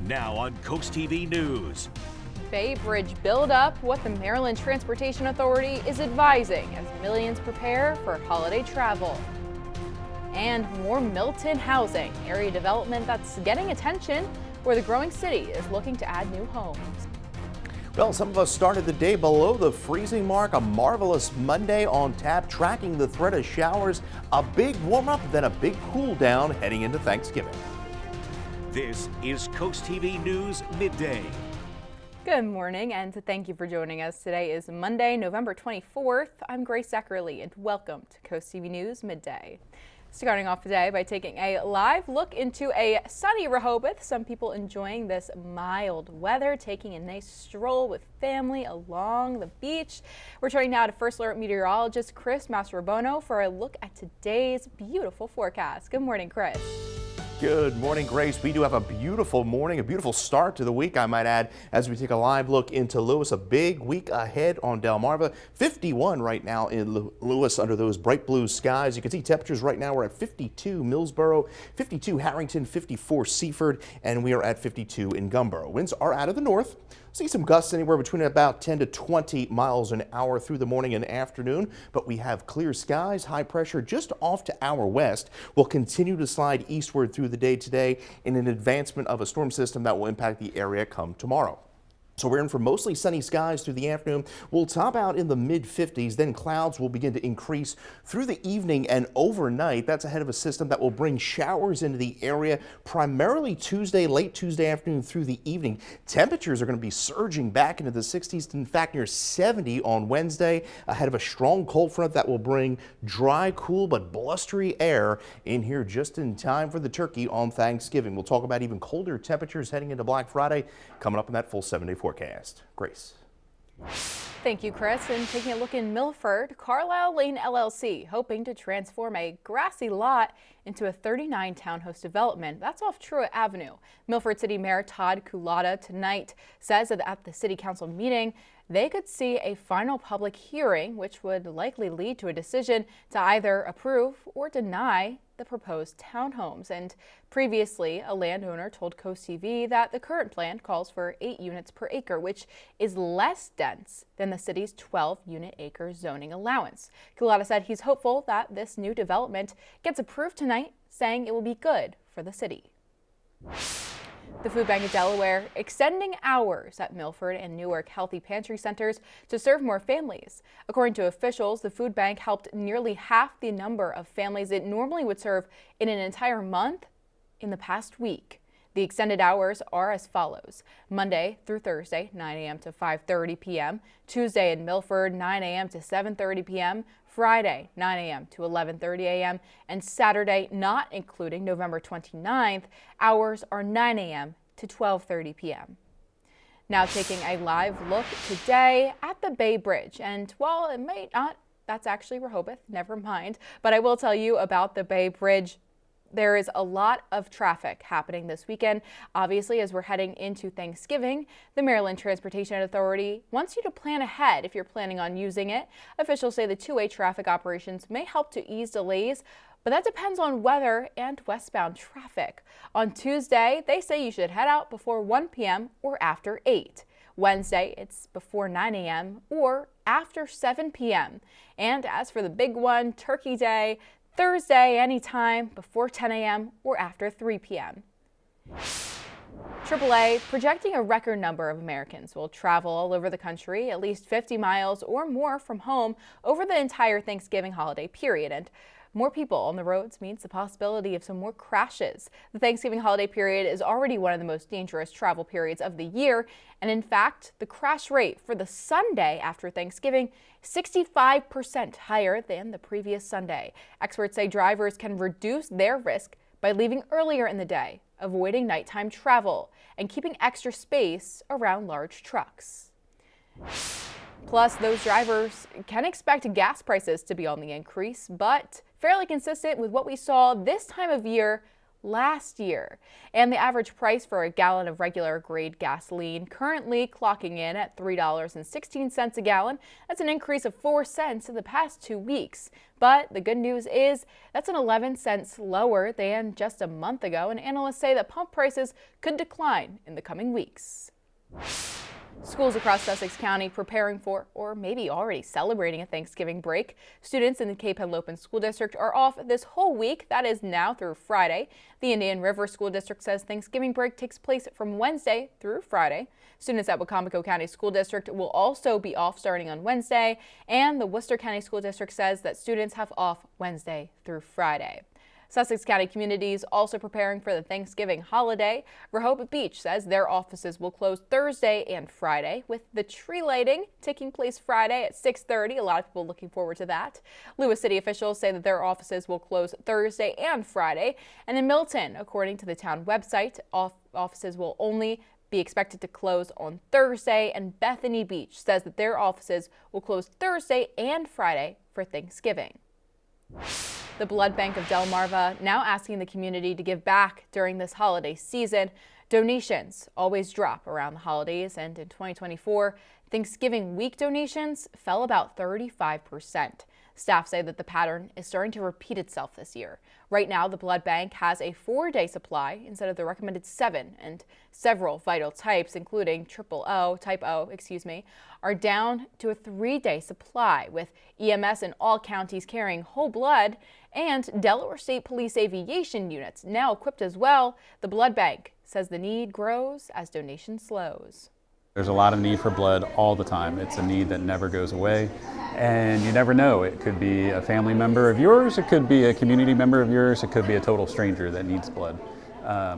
Now on CoastTV News. Bay Bridge buildup, what the Maryland Transportation Authority is advising as millions prepare for holiday travel. And more Milton housing, area development that's getting attention where the growing city is looking to add new homes. Well, some of us started the day below the freezing mark. A marvelous Monday on tap, tracking the threat of showers. A big warm up, then a big cool down heading into Thanksgiving. This is CoastTV News Midday. Good morning, and thank you for joining us. Today is Monday, November 24th. I'm Grace Eckerly, and welcome to CoastTV News Midday. Starting off today by taking a live look into a sunny Rehoboth. Some people enjoying this mild weather, taking a nice stroll with family along the beach. We're turning now to First Alert meteorologist Chris Mastrobono for a look at today's beautiful forecast. Good morning, Chris. Good morning, Grace. We do have a beautiful morning, a beautiful start to the week, I might add, as we take a live look into Lewis. A big week ahead on Delmarva. 51 right now in Lewis under those bright blue skies. You can see temperatures right now. We're at 52 Millsboro, 52 Harrington, 54 Seaford, and we are at 52 in Gumboro. Winds are out of the north. See some gusts anywhere between about 10 to 20 miles an hour through the morning and afternoon, but we have clear skies. High pressure just off to our west will continue to slide eastward through the day today in an advancement of a storm system that will impact the area come tomorrow. So we're in for mostly sunny skies through the afternoon. We'll top out in the mid-50s, then clouds will begin to increase through the evening and overnight. That's ahead of a system that will bring showers into the area primarily Tuesday, late Tuesday afternoon through the evening. Temperatures are going to be surging back into the 60s, in fact near 70 on Wednesday, ahead of a strong cold front that will bring dry, cool, but blustery air in here just in time for the turkey on Thanksgiving. We'll talk about even colder temperatures heading into Black Friday coming up in that full 7-day forecast. Grace. Thank you, Chris. And taking a look in Milford, Carlisle Lane LLC hoping to transform a grassy lot into a 39 townhouse development. That's off Truett Avenue. Milford City Mayor Todd Culotta tonight says that at the City Council meeting, they could see a final public hearing, which would likely lead to a decision to either approve or deny the proposed townhomes. And previously, a landowner told CoastTV that the current plan calls for 8 units per acre, which is less dense than the city's 12-unit acre zoning allowance. Culotta said he's hopeful that this new development gets approved tonight, saying it will be good for the city. The Food Bank of Delaware extending hours at Milford and Newark Healthy Pantry Centers to serve more families. According to officials, the food bank helped nearly half the number of families it normally would serve in an entire month in the past week. The extended hours are as follows: Monday through Thursday, 9 a.m. to 5:30 p.m., Tuesday in Milford, 9 a.m. to 7:30 p.m., Friday, 9 a.m. to 11:30 a.m., and Saturday, not including November 29th, hours are 9 a.m. to 12:30 p.m. Now taking a live look today at the Bay Bridge, and while it may not, that's actually Rehoboth, never mind, but I will tell you about the Bay Bridge. There is a lot of traffic happening this weekend. Obviously, as we're heading into Thanksgiving, the Maryland Transportation Authority wants you to plan ahead if you're planning on using it. Officials say the two-way traffic operations may help to ease delays, but that depends on weather and westbound traffic. On Tuesday, they say you should head out before 1 p.m. or after 8. Wednesday, it's before 9 a.m. or after 7 p.m. And as for the big one, Turkey Day, Thursday, anytime before 10 a.m. or after 3 p.m. AAA projecting a record number of Americans will travel all over the country, at least 50 miles or more from home over the entire Thanksgiving holiday period. And more people on the roads means the possibility of some more crashes. The Thanksgiving holiday period is already one of the most dangerous travel periods of the year. And in fact, the crash rate for the Sunday after Thanksgiving, 65% higher than the previous Sunday. Experts say drivers can reduce their risk by leaving earlier in the day, avoiding nighttime travel, and keeping extra space around large trucks. Plus, those drivers can expect gas prices to be on the increase, but fairly consistent with what we saw this time of year last year. And the average price for a gallon of regular grade gasoline currently clocking in at $3.16 a gallon. That's an increase of 4 cents in the past 2 weeks. But the good news is that's an 11 cents lower than just a month ago, and analysts say that pump prices could decline in the coming weeks. Schools across Sussex County preparing for, or maybe already celebrating, a Thanksgiving break. Students in the Cape Henlopen School District are off this whole week. That is now through Friday. The Indian River School District says Thanksgiving break takes place from Wednesday through Friday. Students at Wacomico County School District will also be off starting on Wednesday. And the Worcester County School District says that students have off Wednesday through Friday. Sussex County communities also preparing for the Thanksgiving holiday. Rehoboth Beach says their offices will close Thursday and Friday, with the tree lighting taking place Friday at 6:30. A lot of people looking forward to that. Lewis City officials say that their offices will close Thursday and Friday. And in Milton, according to the town website, offices will only be expected to close on Thursday, and Bethany Beach says that their offices will close Thursday and Friday for Thanksgiving. The Blood Bank of Delmarva now asking the community to give back during this holiday season. Donations always drop around the holidays, and in 2024, Thanksgiving week donations fell about 35%. Staff say that the pattern is starting to repeat itself this year. Right now, the blood bank has a 4-day supply instead of the recommended 7, and several vital types, including type O, are down to a 3-day supply, with EMS in all counties carrying whole blood, and Delaware State Police aviation units now equipped as well. The blood bank says the need grows as donation slows. There's a lot of need for blood all the time. It's a need that never goes away, and you never know. It could be a family member of yours, it could be a community member of yours, it could be a total stranger that needs blood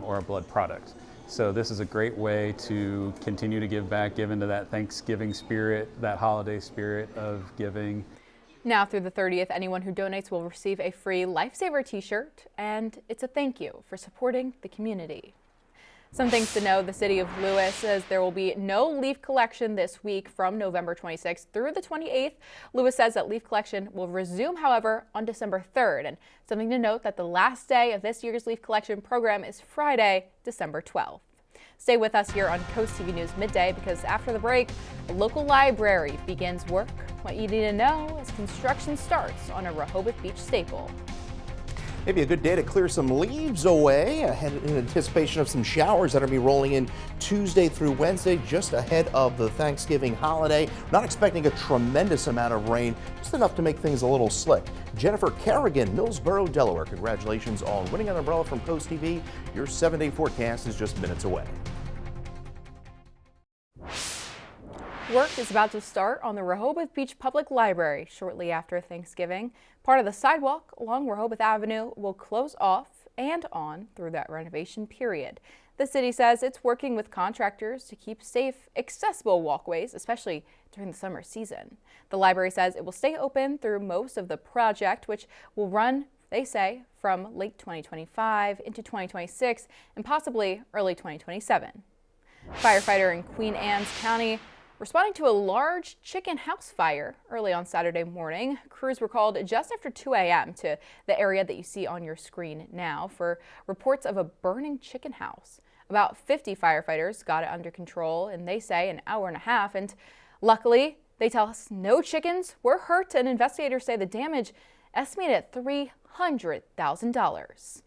or a blood product. So this is a great way to continue to give back, give into that Thanksgiving spirit, that holiday spirit of giving. Now through the 30th, anyone who donates will receive a free Lifesaver t-shirt, and it's a thank you for supporting the community. Some things to know: the city of Lewis says there will be no leaf collection this week from November 26th through the 28th. Lewis says that leaf collection will resume, however, on December 3rd. And something to note that the last day of this year's leaf collection program is Friday, December 12th. Stay with us here on Coast TV News Midday, because after the break, the local library begins work. What you need to know as construction starts on a Rehoboth Beach staple. Maybe a good day to clear some leaves away ahead in anticipation of some showers that are going to be rolling in Tuesday through Wednesday, just ahead of the Thanksgiving holiday. Not expecting a tremendous amount of rain, just enough to make things a little slick. Jennifer Kerrigan, Millsboro, Delaware, congratulations on winning an umbrella from Coast TV. Your 7-day forecast is just minutes away. Work is about to start on the Rehoboth Beach Public Library shortly after Thanksgiving. Part of the sidewalk along Rehoboth Avenue will close off and on through that renovation period. The city says it's working with contractors to keep safe, accessible walkways, especially during the summer season. The library says it will stay open through most of the project, which will run, they say, from late 2025 into 2026 and possibly early 2027. Firefighter in Queen Anne's County responding to a large chicken house fire early on Saturday morning. Crews were called just after 2 a.m. to the area that you see on your screen now for reports of a burning chicken house. About 50 firefighters got it under control in, they say, an hour and a half. And luckily, they tell us no chickens were hurt, and investigators say the damage estimated at $300,000.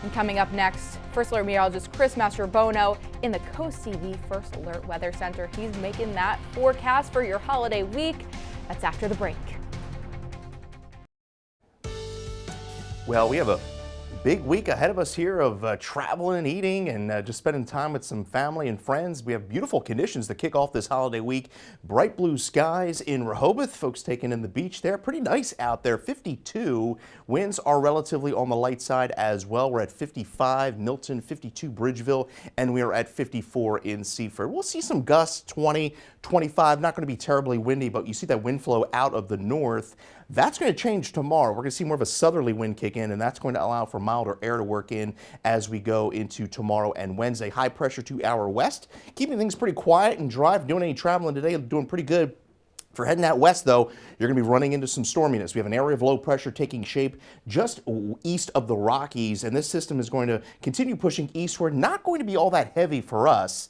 And coming up next, First Alert meteorologist Chris Mastrobono in the Coast TV First Alert Weather Center. He's making that forecast for your holiday week. That's after the break. Well, we have a big week ahead of us here of traveling and eating and just spending time with some family and friends. We have beautiful conditions to kick off this holiday week. Bright blue skies in Rehoboth. Folks taking in the beach there. Pretty nice out there. 52. Winds are relatively on the light side as well. We're at 55 Milton, 52 Bridgeville, and we are at 54 in Seaford. We'll see some gusts, 20, 25. Not going to be terribly windy, but you see that wind flow out of the north. That's going to change tomorrow. We're going to see more of a southerly wind kick in, and that's going to allow for milder air to work in as we go into tomorrow and Wednesday. High pressure to our west, keeping things pretty quiet and dry. If you're doing any traveling today, doing pretty good. For heading out west, though, you're going to be running into some storminess. We have an area of low pressure taking shape just east of the Rockies, and this system is going to continue pushing eastward. Not going to be all that heavy for us.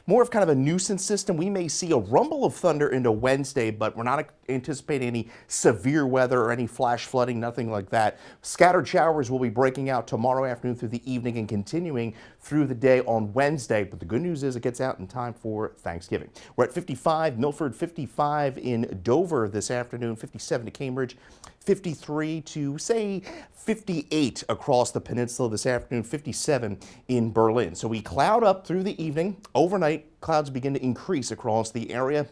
More of kind of a nuisance system. We may see a rumble of thunder into Wednesday, but we're not anticipating any severe weather or any flash flooding, nothing like that. Scattered showers will be breaking out tomorrow afternoon through the evening and continuing through the day on Wednesday. But the good news is it gets out in time for Thanksgiving. We're at 55, Milford 55 in Dover this afternoon, 57 to Cambridge, 53 to say 58 across the peninsula this afternoon, 57 in Berlin. So we cloud up through the evening. Overnight, clouds begin to increase across the area.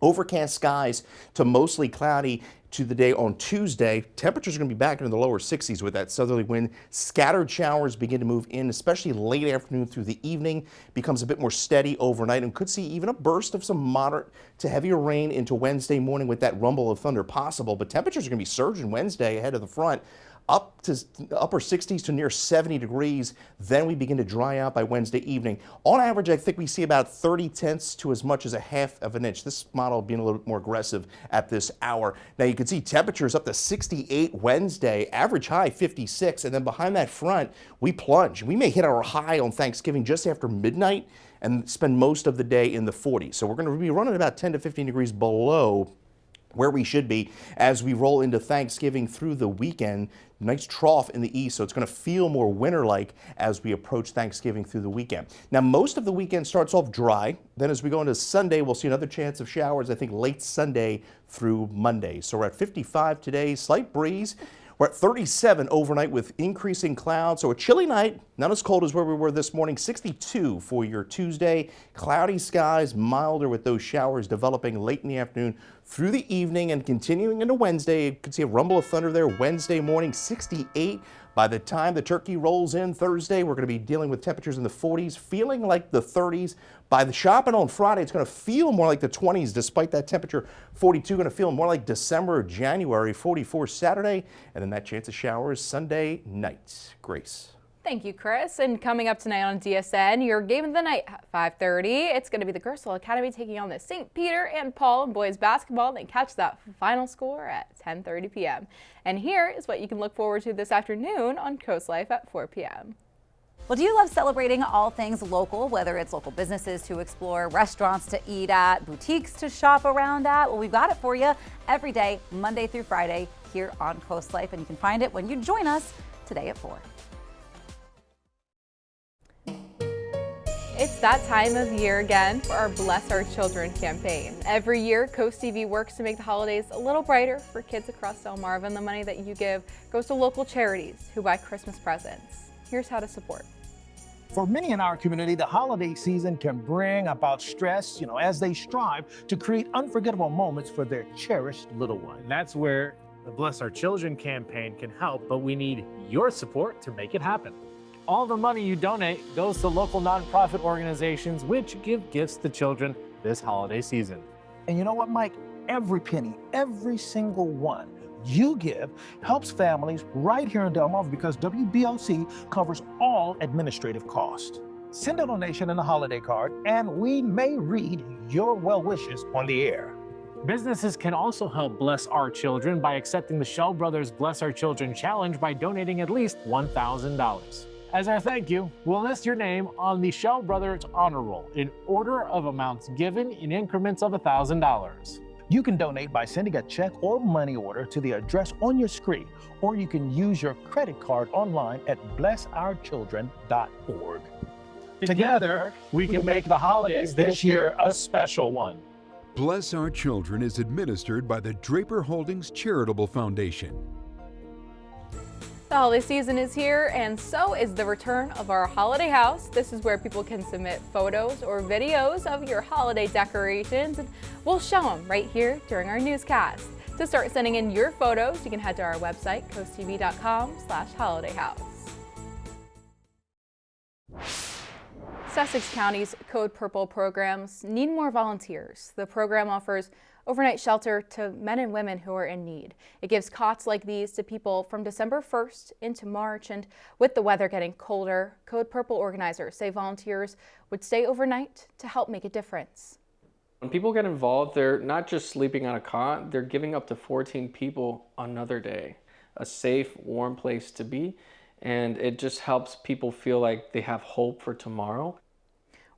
Overcast skies to mostly cloudy to the day on Tuesday. Temperatures are going to be back into the lower 60s with that southerly wind. Scattered showers begin to move in, especially late afternoon through the evening. Becomes a bit more steady overnight and could see even a burst of some moderate to heavier rain into Wednesday morning with that rumble of thunder possible. But temperatures are going to be surging Wednesday ahead of the front. Up to upper 60s to near 70 degrees. Then we begin to dry out by Wednesday evening. On average, I think we see about 30/10 to as much as a half of an inch. This model being a little bit more aggressive at this hour. Now you can see temperatures up to 68 Wednesday, average high 56, and then behind that front, we plunge. We may hit our high on Thanksgiving just after midnight and spend most of the day in the 40s. So we're going to be running about 10 to 15 degrees below where we should be as we roll into Thanksgiving through the weekend. Nice trough in the east, so it's going to feel more winter-like as we approach Thanksgiving through the weekend. Now, most of the weekend starts off dry. Then as we go into Sunday, we'll see another chance of showers, I think, late Sunday through Monday. So we're at 55 today, slight breeze. We're at 37 overnight with increasing clouds. So a chilly night, not as cold as where we were this morning. 62 for your Tuesday. Cloudy skies, milder with those showers developing late in the afternoon through the evening and continuing into Wednesday. You can see a rumble of thunder there Wednesday morning, 68. By the time the turkey rolls in Thursday, we're going to be dealing with temperatures in the 40s, feeling like the 30s. By the shopping on Friday, it's going to feel more like the 20s despite that temperature. 42 going to feel more like December or January. 44 Saturday, and then that chance of showers Sunday night. Grace. Thank you, Chris. And coming up tonight on DSN, your game of the night at 5:30. It's going to be the Gersel Academy taking on the St. Peter and Paul in boys basketball. They catch that final score at 10:30 p.m. And here is what you can look forward to this afternoon on Coast Life at 4 p.m. Well, do you love celebrating all things local, whether it's local businesses to explore, restaurants to eat at, boutiques to shop around at? Well, we've got it for you every day, Monday through Friday, here on Coast Life, and you can find it when you join us today at 4. It's that time of year again for our Bless Our Children campaign. Every year, CoastTV works to make the holidays a little brighter for kids across Delmarva, and the money that you give goes to local charities who buy Christmas presents. Here's how to support. For many in our community, the holiday season can bring about stress, as they strive to create unforgettable moments for their cherished little one. And that's where the Bless Our Children campaign can help, but we need your support to make it happen. All the money you donate goes to local nonprofit organizations which give gifts to children this holiday season. And you know what, Mike? Every penny, every single one you give helps families right here in Delmarva because WBLC covers all administrative costs. Send a donation and a holiday card, and we may read your well wishes on the air. Businesses can also help Bless Our Children by accepting the Shell Brothers Bless Our Children Challenge by donating at least $1,000. As our thank you, we'll list your name on the Shell Brothers Honor Roll in order of amounts given in increments of $1,000. You can donate by sending a check or money order to the address on your screen, or you can use your credit card online at blessourchildren.org. Together, we can make the holidays this year a special one. Bless Our Children is administered by the Draper Holdings Charitable Foundation. The holiday season is here, and so is the return of our holiday house. This is where people can submit photos or videos of your holiday decorations, and we'll show them right here during our newscast. To start sending in your photos, you can head to our website, coasttv.com/holidayhouse. Sussex County's Code Purple programs need more volunteers. The program offers overnight shelter to men and women who are in need. It gives cots like these to people from December 1st into March, and with the weather getting colder, Code Purple organizers say volunteers would stay overnight to help make a difference. When people get involved, they're not just sleeping on a cot, they're giving up to 14 people another day, a safe, warm place to be, and it just helps people feel like they have hope for tomorrow.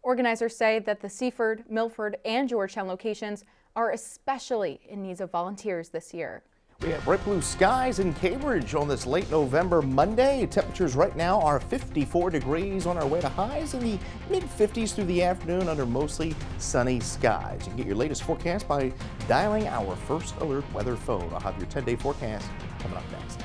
Organizers say that the Seaford, Milford, and Georgetown locations are especially in need of volunteers this year. We have bright blue skies in Cambridge on this late November Monday. Temperatures right now are 54 degrees on our way to highs in the mid-50s through the afternoon under mostly sunny skies. You can get your latest forecast by dialing our First Alert weather phone. I'll have your 10-day forecast coming up next.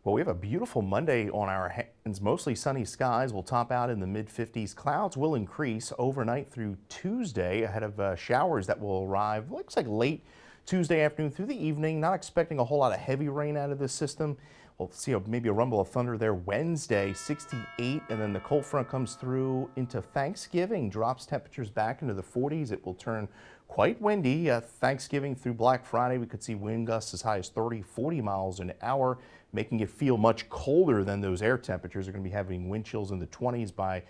Well, we have a beautiful Monday on our hands. Mostly sunny skies will top out in the mid-50s. Clouds will increase overnight through Tuesday ahead of showers that will arrive, looks like late Tuesday afternoon through the evening. Not expecting a whole lot of heavy rain out of this system. We'll see maybe a rumble of thunder there Wednesday, 68, and then the cold front comes through into Thanksgiving, drops temperatures back into the 40s. It will turn quite windy. Thanksgiving through Black Friday, we could see wind gusts as high as 30, 40 miles an hour, making it feel much colder than those air temperatures. They're going to be having wind chills in the 20s by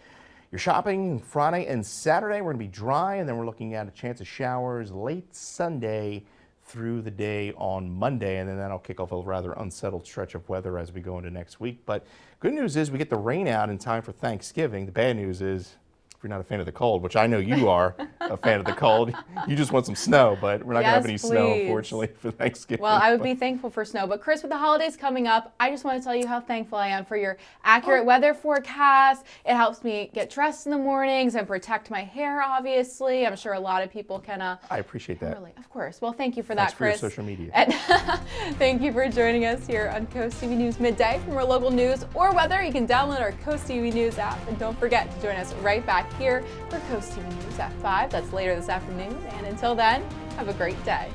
your shopping Friday and Saturday. We're going to be dry, and then we're looking at a chance of showers late Sunday through the day on Monday, and then that'll kick off a rather unsettled stretch of weather as we go into next week. But good news is we get the rain out in time for Thanksgiving. The bad news is if you're not a fan of the cold, which I know you are a fan of the cold, you just want some snow, but we're not going to have any snow, unfortunately, for Thanksgiving. Well, I would be thankful for snow. But Chris, with the holidays coming up, I just want to tell you how thankful I am for your accurate weather forecast. It helps me get dressed in the mornings and protect my hair, obviously. I'm sure a lot of people can. I appreciate that. Really, of course. Well, thank you for Thanks that, Chris. for your social media. And thank you for joining us here on Coast TV News Midday. For more local news or weather, you can download our Coast TV News app. And don't forget to join us right back here for Coast TV News at 5. That's later this afternoon. And until then, have a great day.